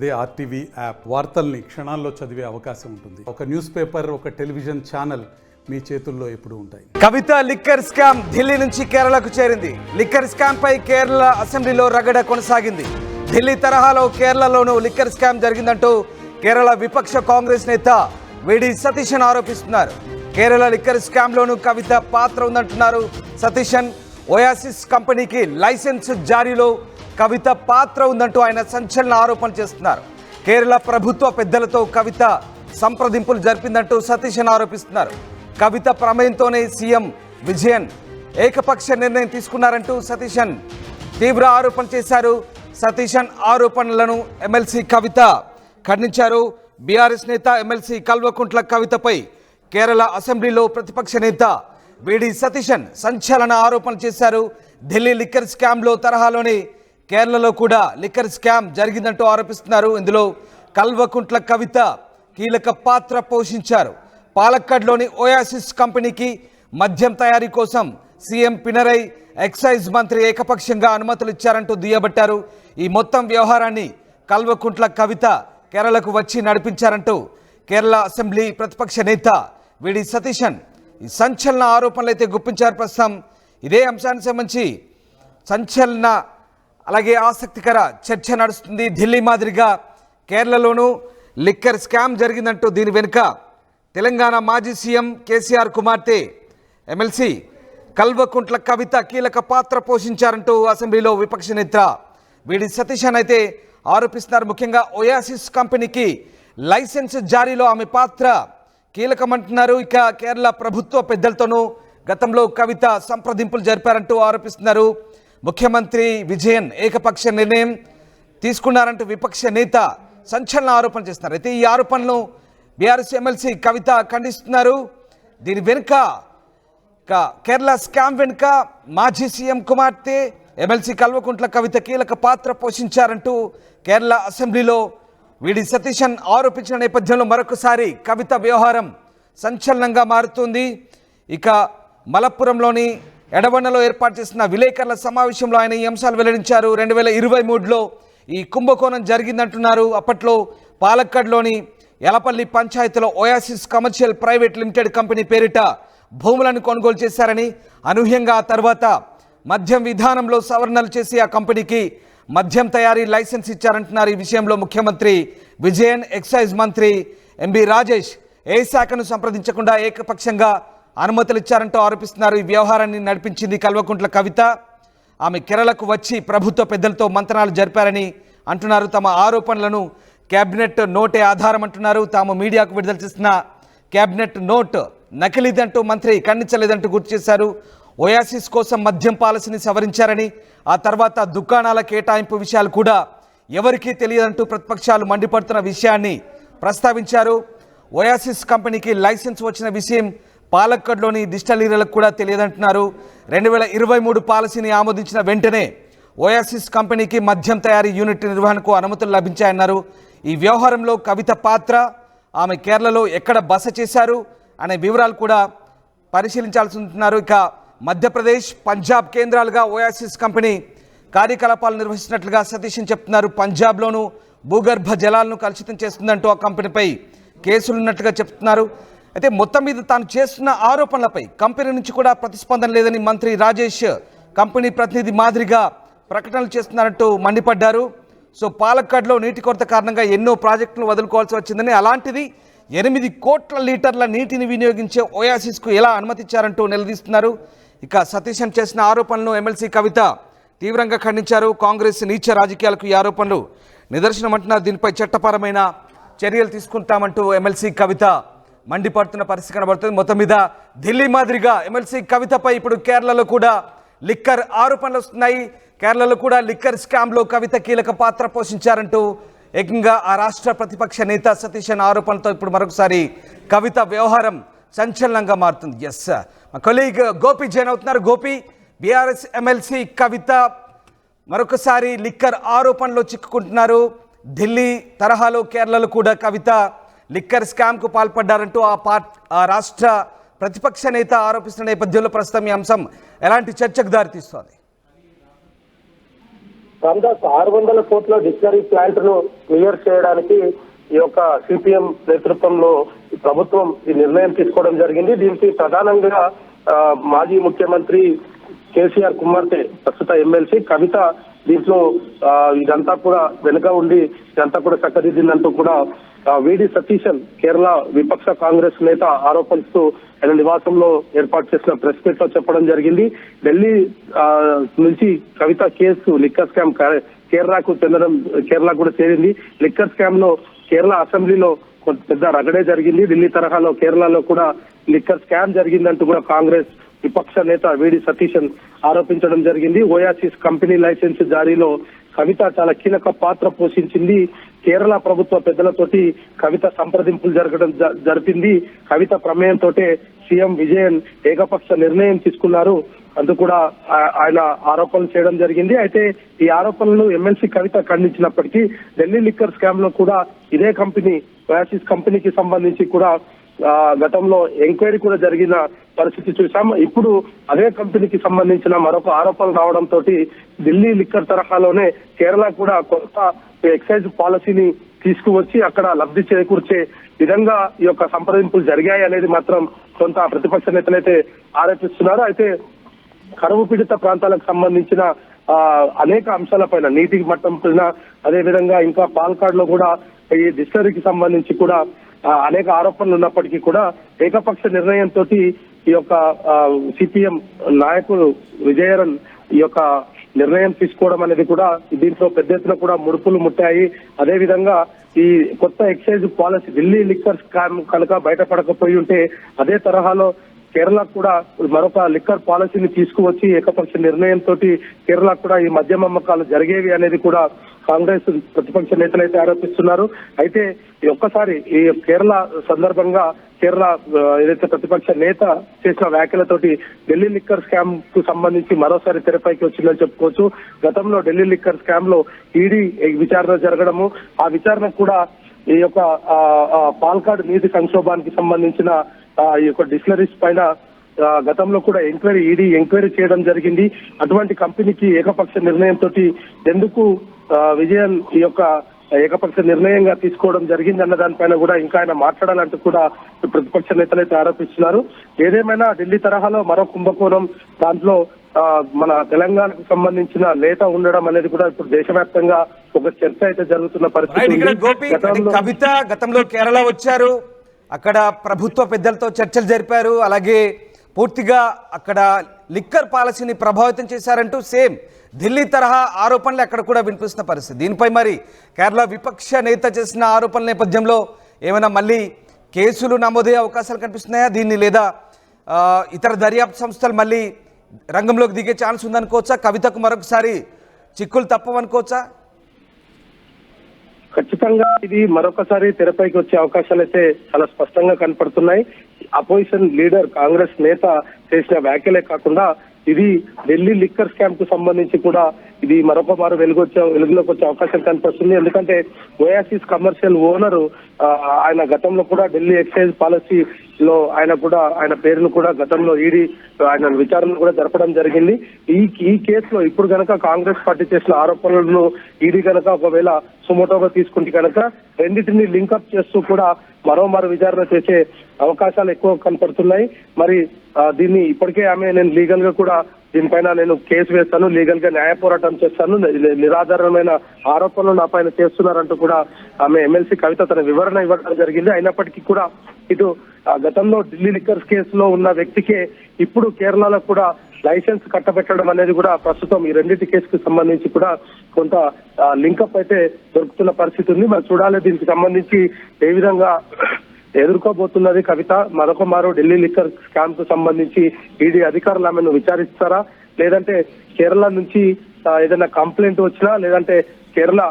అదే RTV app వార్తల్ని క్షణాల్లో చదివే అవకాశం ఉంటుంది. ఒక న్యూస్ పేపర్, ఒక టెలివిజన్ ఛానల్ మీ చేతుల్లో ఎప్పుడూ ఉంటాయి. కవిత లిక్కర్ స్కామ్ ఢిల్లీ నుంచి కేరళకు చేరింది. లిక్కర్ స్కామ్ పై కేరళ అసెంబ్లీలో రగడ కొనసాగింది. ఢిల్లీ తరహాలో కేరళలోనూ లిక్కర్ స్కామ్ జరిగిందంటూ కేరళ విపక్ష కాంగ్రెస్ నేత విడి సతీశన్ ఆరోపిస్తున్నారు. కేరళ లిక్కర్ స్కామ్లోనూ కవిత పాత్ర ఉందంటున్నారు సతీశన్. ఓయాసిస్ కంపెనీకి లైసెన్స్ జారీలో కవిత పాత్ర ఉందంటూ ఆయన సంచలన ఆరోపణ చేస్తున్నారు. కేరళ ప్రభుత్వ పెద్దలతో కవిత సంప్రదింపులు జరిపిందంటూ సతీశన్ ఆరోపిస్తున్నారు. కవిత ప్రమేయంతోనే సీఎం విజయన్ ఏకపక్ష నిర్ణయం తీసుకున్నారంటూ సతీశన్ తీవ్ర ఆరోపణ చేశారు. సతీశన్ ఆరోపణలను ఎమ్మెల్సీ కవిత ఖండించారు. బీఆర్ఎస్ నేత ఎమ్మెల్సీ కల్వకుంట్ల కవితపై కేరళ అసెంబ్లీలో ప్రతిపక్ష నేత విడి సతీశన్ సంచలన ఆరోపణలు చేశారు. ఢిల్లీ లిక్కర్ స్కామ్లో తరహాలోనే కేరళలో కూడా లిక్కర్ స్కామ్ జరిగిందంటూ ఆరోపిస్తున్నారు. ఇందులో కల్వకుంట్ల కవిత కీలక పాత్ర పోషించారు. పాలక్కడ్లోని ఓయాసిస్ కంపెనీకి మద్యం తయారీ కోసం సీఎం పినరై ఎక్సైజ్ మంత్రి ఏకపక్షంగా అనుమతులు ఇచ్చారంటూ దుయ్యబట్టారు. ఈ మొత్తం వ్యవహారాన్ని కల్వకుంట్ల కవిత కేరళకు వచ్చి నడిపించారంటూ కేరళ అసెంబ్లీ ప్రతిపక్ష నేత విడి సతీశన్ ఈ సంచలన ఆరోపణలు అయితే గుప్పించారు. ప్రస్తుతం ఇదే అంశానికి సంబంధించి సంచలన అలాగే ఆసక్తికర చర్చ నడుస్తుంది. ఢిల్లీ మాదిరిగా కేరళలోనూ లిక్కర్ స్కామ్ జరిగిందంటూ దీని వెనుక తెలంగాణ మాజీ సీఎం కేసీఆర్ కుమార్తె ఎమ్మెల్సీ కల్వకుంట్ల కవిత కీలక పాత్ర పోషించారంటూ అసెంబ్లీలో విపక్ష నేత విడి సతీశన్ అయితే ఆరోపిస్తున్నారు. ముఖ్యంగా ఓయాసిస్ కంపెనీకి లైసెన్స్ జారీలో ఆమె పాత్ర కీలకమంటున్నారు. ఇక కేరళ ప్రభుత్వ పెద్దలతోనూ గతంలో కవిత సంప్రదింపులు జరిపారంటూ ఆరోపిస్తున్నారు. ముఖ్యమంత్రి విజయన్ ఏకపక్ష నిర్ణయం తీసుకున్నారంటూ విపక్ష నేత సంచలన ఆరోపణ చేస్తున్నారు. అయితే ఈ ఆరోపణలు బీఆర్ఎస్ ఎమ్మెల్సీ కవిత ఖండిస్తున్నారు. దీని వెనుక కేరళ స్కామ్ వెనుక మాజీ సీఎం కుమార్తె ఎమ్మెల్సీ కల్వకుంట్ల కవిత కీలక పాత్ర పోషించారంటూ కేరళ అసెంబ్లీలో విడి సతీశన్ ఆరోపించిన నేపథ్యంలో మరొకసారి కవిత వ్యవహారం సంచలనంగా మారుతుంది. ఇక మలప్పురంలోని ఎడవన్నలో ఏర్పాటు చేసిన విలేకరుల సమావేశంలో ఆయన ఈ అంశాలు వెల్లడించారు. 2023లో ఈ కుంభకోణం జరిగిందంటున్నారు. అప్పట్లో పాలక్కడ్లోని ఎలపల్లి పంచాయతీలో Oasis commercial private limited company పేరిట భూములను కొనుగోలు చేశారని, అనూహ్యంగా ఆ తర్వాత మద్యం విధానంలో సవరణలు చేసి ఆ కంపెనీకి మద్యం తయారీ లైసెన్స్ ఇచ్చారంటున్నారు. ఈ విషయంలో ముఖ్యమంత్రి విజయన్, ఎక్సైజ్ మంత్రి ఎంబి రాజేష్ ఏ శాఖను సంప్రదించకుండా ఏకపక్షంగా అనుమతులు ఇచ్చారంటూ ఆరోపిస్తున్నారు. ఈ వ్యవహారాన్ని నడిపించింది కల్వకుంట్ల కవిత. ఆమె కేరళకు వచ్చి ప్రభుత్వ పెద్దలతో మంతనాలు జరిపారని అంటున్నారు. తమ ఆరోపణలను క్యాబినెట్ నోటే ఆధారం అంటున్నారు. తాము మీడియాకు విడుదల చేసిన క్యాబినెట్ నోట్ నకిలీదంటూ మంత్రి ఖండించలేదంటూ గుర్తు చేశారు. ఓయాసిస్ కోసం మద్యం పాలసీని సవరించారని, ఆ తర్వాత దుకాణాల కేటాయింపు విషయాలు కూడా ఎవరికీ తెలియదంటూ ప్రతిపక్షాలు మండిపడుతున్న విషయాన్ని ప్రస్తావించారు. ఓయాసిస్ కంపెనీకి లైసెన్స్ వచ్చిన విషయం పాలక్కడ్లోని డిస్టిలరీలకు కూడా తెలియదంటున్నారు. 2023 పాలసీని ఆమోదించిన వెంటనే ఓయాసిస్ కంపెనీకి మద్యం తయారీ యూనిట్ నిర్వహణకు అనుమతులు లభించాయన్నారు. ఈ వ్యవహారంలో కవిత పాత్ర, ఆమె కేరళలో ఎక్కడ బస చేశారు అనే వివరాలు కూడా పరిశీలించాల్సి ఉంటున్నారు. ఇక మధ్యప్రదేశ్, పంజాబ్ కేంద్రాలుగా ఓయాసిస్ కంపెనీ కార్యకలాపాలు నిర్వహిస్తున్నట్లుగా సతీశన్ చెప్తున్నారు. పంజాబ్లోనూ భూగర్భ జలాలను కలుషితం చేస్తుందంటూ ఆ కంపెనీపై కేసులున్నట్లుగా చెప్తున్నారు. అయితే మొత్తం మీద తాను చేస్తున్న ఆరోపణలపై కంపెనీ నుంచి కూడా ప్రతిస్పందన లేదని మంత్రి రాజేష్ కంపెనీ ప్రతినిధి మాదిరిగా ప్రకటనలు చేస్తున్నారంటూ మండిపడ్డారు. సో పాలక్కడ్లో నీటి కొరత కారణంగా ఎన్నో ప్రాజెక్టులు వదులుకోవాల్సి వచ్చిందని, అలాంటిది 8 కోట్ల లీటర్ల నీటిని వినియోగించే ఓయాసిస్కు ఎలా అనుమతిచ్చారంటూ నిలదీస్తున్నారు. ఇక సతీశన్ చేసిన ఆరోపణలను ఎమ్మెల్సీ కవిత తీవ్రంగా ఖండించారు. కాంగ్రెస్ నీచ రాజకీయాలకు ఈ ఆరోపణలు నిదర్శనం అంటున్నారు. దీనిపై చట్టపరమైన చర్యలు తీసుకుంటామంటూ ఎమ్మెల్సీ కవిత మండిపడుతున్న పరిస్థితి కనబడుతుంది. మొత్తం మీద ఢిల్లీ మాదిరిగా ఎమ్మెల్సీ కవితపై ఇప్పుడు కేరళలో కూడా లిక్కర్ ఆరోపణలు వస్తున్నాయి. కేరళలో కూడా లిక్కర్ స్కామ్లో కవిత కీలక పాత్ర పోషించారంటూ ఏకంగా ఆ రాష్ట్ర ప్రతిపక్ష నేత సతీశన్ ఆరోపణలతో ఇప్పుడు మరొకసారి కవిత వ్యవహారం సంచలనంగా మారుతుంది. ఎస్, మా కొలీగ్ గోపి జాయిన్ అవుతున్నారు. గోపి, బీఆర్ఎస్ ఎమ్మెల్సీ కవిత మరొకసారి లిక్కర్ ఆరోపణలో చిక్కుకుంటున్నారు. ఢిల్లీ తరహాలో కేరళలో కూడా కవిత లిక్కర్ స్కామ్కు పాల్పడ్డారంటూ ఆ రాష్ట్ర ప్రతిపక్ష నేత ఆరోపిస్తున్న నేపథ్యంలో ప్రస్తుతం ఈ అంశం ఎలాంటి చర్చకు దారితీస్తోంది? రామదాస్ 600 కోట్ల డిస్టిలరీ ప్లాంట్ ను క్లియర్ చేయడానికి ఈ యొక్క సిపిఎం నేతృత్వంలో ప్రభుత్వం ఈ నిర్ణయం తీసుకోవడం జరిగింది. దీనికి ప్రధానంగా మాజీ ముఖ్యమంత్రి కేసీఆర్ కుమార్తె ప్రస్తుత ఎమ్మెల్సీ కవిత దీంట్లో ఇదంతా కూడా వెనుక ఉండి ఇదంతా కూడా చక్కదిద్దిందంటూ కూడా విడి సతీశన్ కేరళ విపక్ష కాంగ్రెస్ నేత ఆరోపిస్తూ ఆయన నివాసంలో ఏర్పాటు చేసిన ప్రెస్ మీట్ లో చెప్పడం జరిగింది. ఢిల్లీ నుంచి కవిత కేసు లిక్కర్ స్కామ్ కేరళ కూడా చేరింది. లిక్కర్ స్కామ్ లో కేరళ అసెంబ్లీలో పెద్ద రగడే జరిగింది. ఢిల్లీ తరహాలో కేరళలో కూడా లిక్కర్ స్కామ్ జరిగిందంటూ కూడా కాంగ్రెస్ విపక్ష నేత విడి సతీశన్ ఆరోపించడం జరిగింది. ఓయాసిస్ కంపెనీ లైసెన్స్ జారీలో కవిత చాలా కీలక పాత్ర పోషించింది. కేరళ ప్రభుత్వ పెద్దలతోటి కవిత సంప్రదింపులు జరిపింది. కవిత ప్రమేయంతో సీఎం విజయన్ ఏకపక్ష నిర్ణయం తీసుకున్నారు అందుకు కూడా ఆయన ఆరోపణలు చేయడం జరిగింది. అయితే ఈ ఆరోపణలు ఎమ్మెల్సీ కవిత ఖండించినప్పటికీ ఢిల్లీ లిక్కర్ స్కామ్ లో కూడా ఇదే కంపెనీ ఓయాసిస్ కంపెనీకి సంబంధించి కూడా గతంలో ఎంక్వైరీ కూడా జరిగిన పరిస్థితి చూసాం. ఇప్పుడు అదే కంపెనీకి సంబంధించిన మరొక ఆరోపణలు రావడంతో ఢిల్లీ లిక్కర్ తరహాలోనే కేరళ కూడా కొత్త ఎక్సైజ్ పాలసీని తీసుకువచ్చి అక్కడ లబ్ధి చేకూర్చే విధంగా ఈ యొక్క సంప్రదింపులు జరిగాయి అనేది మాత్రం కొంత ప్రతిపక్ష నేతలైతే ఆరోపిస్తున్నారు. అయితే కరువు పీడిత ప్రాంతాలకు సంబంధించిన అనేక అంశాలపైన నీటి మట్టం పైన అదే విధంగా ఇంకా పాల్కాడ్ లో కూడా ఈ డిస్టరీకి సంబంధించి కూడా అనేక ఆరోపణలు ఉన్నప్పటికీ కూడా ఏకపక్ష నిర్ణయంతో ఈ యొక్క సిపిఎం నాయకుడు విజయరన్ ఈ యొక్క నిర్ణయం తీసుకోవడం అనేది కూడా దీంట్లో పెద్ద ఎత్తున కూడా ముడుపులు ముట్టాయి. అదే విధంగా ఈ కొత్త excise policy Delhi liquor scam కనుక బయటపడకపోయి ఉంటే అదే తరహాలో కేరళ కూడా మరొక లిక్కర్ పాలసీని తీసుకువచ్చి ఏకపక్ష నిర్ణయంతో కేరళ కూడా ఈ మద్యం అమ్మకాలు జరిగేవి అనేది కూడా కాంగ్రెస్ ప్రతిపక్ష నేతలు అయితే ఆరోపిస్తున్నారు. అయితే ఒక్కసారి ఈ కేరళ సందర్భంగా కేరళ ఏదైతే ప్రతిపక్ష నేత చేసిన వ్యాఖ్యలతోటి ఢిల్లీ లిక్కర్ స్కామ్ కు సంబంధించి మరోసారి తెరపైకి వచ్చిందని చెప్పుకోవచ్చు. గతంలో ఢిల్లీ లిక్కర్ స్కామ్ లో ఈడీ విచారణ జరగడము, ఆ విచారణ కూడా ఈ యొక్క పాల్కాడ్ నీటి సంక్షోభానికి సంబంధించిన ఈ యొక్క డిస్టిలరీస్ పైన గతంలో కూడా ఈడీ ఎంక్వైరీ చేయడం జరిగింది. అటువంటి కంపెనీకి ఏకపక్ష నిర్ణయంతో ఎందుకు విజయన్ ఈ యొక్క ఏకపక్ష నిర్ణయంగా తీసుకోవడం జరిగింది అన్న దానిపైన కూడా ఇంకా ఆయన మాట్లాడాలంటూ కూడా ప్రతిపక్ష నేతలు అయితే ఆరోపిస్తున్నారు. ఏదేమైనా ఢిల్లీ తరహాలో మరో కుంభకోణం దాంట్లో మన తెలంగాణకు సంబంధించిన నేత ఉండడం అనేది కూడా ఇప్పుడు దేశవ్యాప్తంగా ఒక చర్చ అయితే జరుగుతున్న పరిస్థితి. కవిత గతంలో కేరళ వచ్చారు, అక్కడ ప్రభుత్వ పెద్దలతో చర్చలు జరిపారు, అలాగే పూర్తిగా అక్కడ లిక్కర్ పాలసీని ప్రభావితం చేశారంటూ సేమ్ ఢిల్లీ తరహా ఆరోపణలు అక్కడ కూడా వినిపిస్తున్న పరిస్థితి. దీనిపై మరి కేరళ విపక్ష నేత చేసిన ఆరోపణల నేపథ్యంలో ఏమైనా మళ్ళీ కేసులు నమోదయ్యే అవకాశాలు కనిపిస్తున్నాయా దీన్ని, లేదా ఇతర దర్యాప్తు సంస్థలు మళ్ళీ రంగంలోకి దిగే ఛాన్స్ ఉందనుకోవచ్చా? కవితకు మరొకసారి చిక్కులు తప్పవనుకోవచ్చా? ఖచ్చితంగా ఇది మరొకసారి తెరపైకి వచ్చే అవకాశాలు అయితే చాలా స్పష్టంగా కనపడుతున్నాయి. అపోజిషన్ లీడర్ కాంగ్రెస్ నేత చేసిన వ్యాఖ్యలే కాకుండా ఇది ఢిల్లీ లిక్కర్ స్కామ్ కు సంబంధించి కూడా ఇది మరొక మారు వెలుగులోకి వచ్చే అవకాశం కనిపిస్తుంది. ఎందుకంటే ఓయాసిస్ కమర్షియల్ ఓనరు ఆయన గతంలో కూడా ఢిల్లీ ఎక్సైజ్ పాలసీలో ఆయన పేరును కూడా గతంలో ఈడీ ఆయన విచారణ కూడా జరపడం జరిగింది. ఈ కేసులో ఇప్పుడు కనుక కాంగ్రెస్ పార్టీ చేసిన ఆరోపణలను ఈడీ కనుక ఒకవేళ సుమోటోగా తీసుకుంటే కనుక రెండింటిని లింకప్ చేస్తూ కూడా మరోమారు విచారణ చేసే అవకాశాలు ఎక్కువ కనపడుతున్నాయి. మరి దీన్ని ఇప్పటికే నేను లీగల్ గా కూడా దీనిపైన నేను కేసు వేస్తాను, లీగల్ గా న్యాయ పోరాటం చేస్తాను, నిరాధారమైన ఆరోపణలు నా పైన చేస్తున్నారంటూ కూడా ఆమె ఎమ్మెల్సీ కవిత తన వివరణ ఇవ్వడం జరిగింది. అయినప్పటికీ కూడా ఇటు గతంలో ఢిల్లీ లిక్కర్ కేసులో ఉన్న వ్యక్తికే ఇప్పుడు కేరళలో కూడా లైసెన్స్ కట్టబెట్టడం అనేది కూడా ప్రస్తుతం ఈ రెండింటి కేసుకు సంబంధించి కూడా కొంత లింకప్ అయితే దొరుకుతున్న పరిస్థితి ఉంది. మరి చూడాలి దీనికి సంబంధించి ఏ విధంగా ఎదుర్కోబోతున్నది కవిత. మరొక మారు ఢిల్లీ లిక్కర్ స్కామ్ కు సంబంధించి ఈడీ అధికారులు ఆమెను విచారిస్తారా, లేదంటే కేరళ నుంచి ఏదైనా కంప్లైంట్ వచ్చినా, లేదంటే కేరళ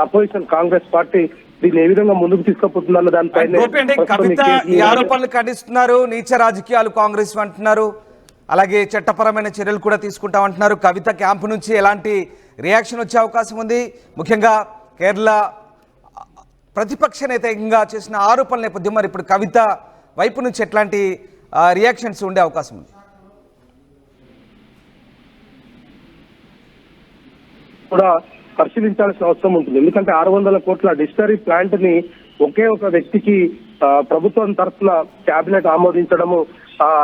అపోజిషన్ కాంగ్రెస్ పార్టీ దీన్ని ఏ విధంగా ముందుకు తీసుకుపోతుందన్న దానిపైన కవిత ఈ ఆరోపణలు ఖండిస్తున్నారు. నీచ రాజకీయాలు కాంగ్రెస్ అంటున్నారు, అలాగే చట్టపరమైన చర్యలు కూడా తీసుకుంటామంటున్నారు. కవిత క్యాంపు నుంచి ఎలాంటి రియాక్షన్ వచ్చే అవకాశం ఉంది? ముఖ్యంగా కేరళ ప్రతిపక్ష నేతంగా చేసిన ఆరోపణల నేపథ్యం మరి ఇప్పుడు కవిత వైపు నుంచి ఎట్లాంటి రియాక్షన్స్ ఉండే అవకాశం ఉంది? కూడా పరిశీలించాల్సిన అవసరం ఉంటుంది. ఎందుకంటే 600 కోట్ల డిస్టిలరీ ప్లాంట్ ని ఒకే ఒక వ్యక్తికి ప్రభుత్వం తరఫున కేబినెట్ ఆమోదించడము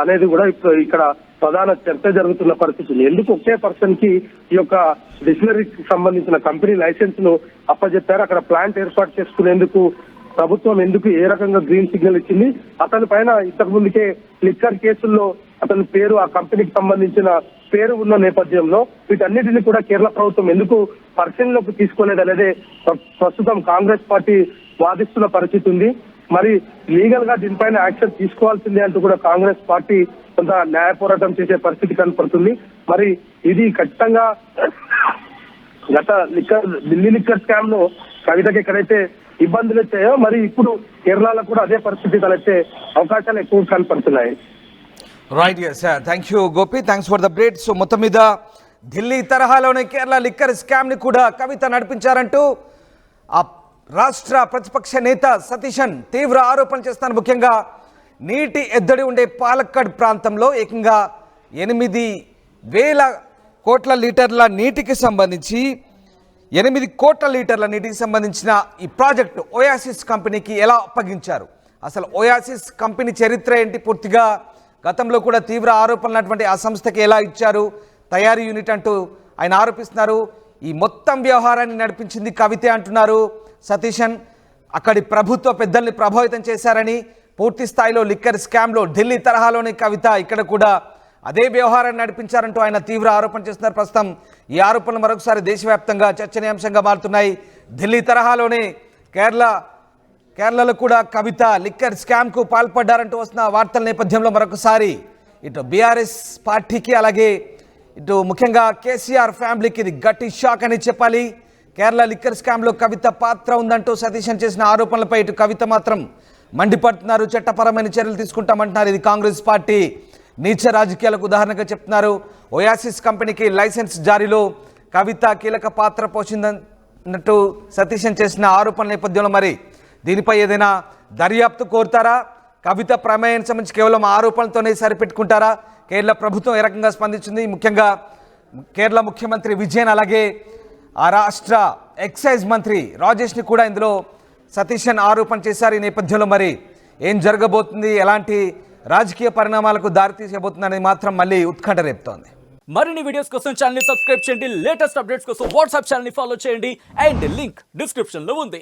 అనేది కూడా ఇప్పుడు ఇక్కడ ప్రధాన చర్చ జరుగుతున్న పరిస్థితి ఉంది. ఎందుకు ఒకే పర్సన్ కి ఈ యొక్క డిస్టిలరీకి సంబంధించిన కంపెనీ లైసెన్స్ ను అప్పచెప్పారు? అక్కడ ప్లాంట్ ఏర్పాటు చేసుకునేందుకు ప్రభుత్వం ఎందుకు ఏ రకంగా గ్రీన్ సిగ్నల్ ఇచ్చింది? అతని పైన ఇంతకు ముందుకే లిక్కర్ కేసుల్లో అతని పేరు, ఆ కంపెనీకి సంబంధించిన పేరు ఉన్న నేపథ్యంలో వీటన్నిటిని కూడా కేరళ ప్రభుత్వం ఎందుకు పరిశీలనలోకి తీసుకోలేదనేదే ప్రస్తుతం కాంగ్రెస్ పార్టీ వాదిస్తున్న పరిస్థితి ఉంది. మరి లీగల్ గా దీనిపైన యాక్షన్ తీసుకోవాల్సిందే అంటూ కూడా కాంగ్రెస్ పార్టీ కొంత న్యాయ పోరాటం చేసే పరిస్థితి కనపడుతుంది. మరి ఇది ఖచ్చితంగా ఢిల్లీ లిక్కర్ స్కామ్ లో కవితకి ఎక్కడైతే ఇబ్బందులు వచ్చాయో మరి ఇప్పుడు కేరళలో కూడా అదే పరిస్థితి తలెత్తే అవకాశాలు ఎక్కువ కనపడుతున్నాయి. Right, thank you Gopi, thanks for the update. So మొత్తం మీద ఢిల్లీ తరహాలోనే కేరళ లిక్కర్ స్కామ్ని కూడా కవిత నడిపించారంటూ ఆ రాష్ట్ర ప్రతిపక్ష నేత సతీశన్ తీవ్ర ఆరోపణలు చేస్తున్నారు. ముఖ్యంగా నీటి ఎద్దడి ఉండే పాలక్కడ్ ప్రాంతంలో ఏకంగా 8,000 కోట్ల లీటర్ల నీటికి సంబంధించి 8 కోట్ల లీటర్ల నీటికి సంబంధించిన ఈ ప్రాజెక్టు ఓయాసిస్ కంపెనీకి ఎలా అప్పగించారు? అసలు ఓయాసిస్ కంపెనీ చరిత్ర ఏంటి? పూర్తిగా గతంలో కూడా తీవ్ర ఆరోపణలటువంటి ఆ సంస్థకి ఎలా ఇచ్చారు తయారీ యూనిట్ అంటూ ఆయన ఆరోపిస్తున్నారు. ఈ మొత్తం వ్యవహారాన్ని నడిపించింది కవితే అంటున్నారు సతీశన్. అక్కడి ప్రభుత్వ పెద్దల్ని ప్రభావితం చేశారని, పూర్తి స్థాయిలో లిక్కర్ స్కామ్లో ఢిల్లీ తరహాలోని కవిత ఇక్కడ కూడా అదే వ్యవహారాన్ని నడిపించారంటూ ఆయన తీవ్ర ఆరోపణ చేస్తున్నారు. ప్రస్తుతం ఈ ఆరోపణలు మరొకసారి దేశవ్యాప్తంగా చర్చనీయాంశంగా మారుతున్నాయి. ఢిల్లీ తరహాలోనే కేరళలో కూడా కవిత లిక్కర్ స్కామ్కు పాల్పడ్డారంటూ వస్తున్న వార్తల నేపథ్యంలో మరొకసారి ఇటు బీఆర్ఎస్ పార్టీకి అలాగే ఇటు ముఖ్యంగా కేసీఆర్ ఫ్యామిలీకి ఇది గట్టి షాక్ అని చెప్పాలి. కేరళ లిక్కర్ స్కామ్లో కవిత పాత్ర ఉందంటూ సతీశన్ చేసిన ఆరోపణలపై ఇటు కవిత మాత్రం మండిపడుతున్నారు. చట్టపరమైన చర్యలు తీసుకుంటామంటున్నారు. ఇది కాంగ్రెస్ పార్టీ నీచ రాజకీయాలకు ఉదాహరణగా చెప్తున్నారు. ఓయాసిస్ కంపెనీకి లైసెన్స్ జారీలో కవిత కీలక పాత్ర పోషిందన్నట్టు సతీశన్ చేసిన ఆరోపణల నేపథ్యంలో మరి దీనిపై ఏదైనా దర్యాప్తు కోరుతారా? కవిత ప్రమేయం సంబంధించి కేవలం ఆరోపణలతోనే సరిపెట్టుకుంటారా? కేరళ ప్రభుత్వం ఏ రకంగా స్పందించింది? ముఖ్యంగా కేరళ ముఖ్యమంత్రి విజయన్ అలాగే ఆ రాష్ట్ర ఎక్సైజ్ మంత్రి రాజేష్ని కూడా ఇందులో సతీశన్ ఆరోపణ చేశారు. ఈ నేపథ్యంలో మరి ఏం జరగబోతుంది, ఎలాంటి రాజకీయ పరిణామాలకు దారితీసబోతుంది అనేది మాత్రం మళ్ళీ ఉత్కంఠ రేపుతోంది. మరిన్ని వీడియోస్ కోసం ఛానల్ ని సబ్స్క్రైబ్ చేయండి. లేటెస్ట్ అప్డేట్స్ కోసం వాట్సాప్ ఛానల్ ని ఫాలో చేయండి. అండ్ లింక్ డిస్క్రిప్షన్ లో ఉంది.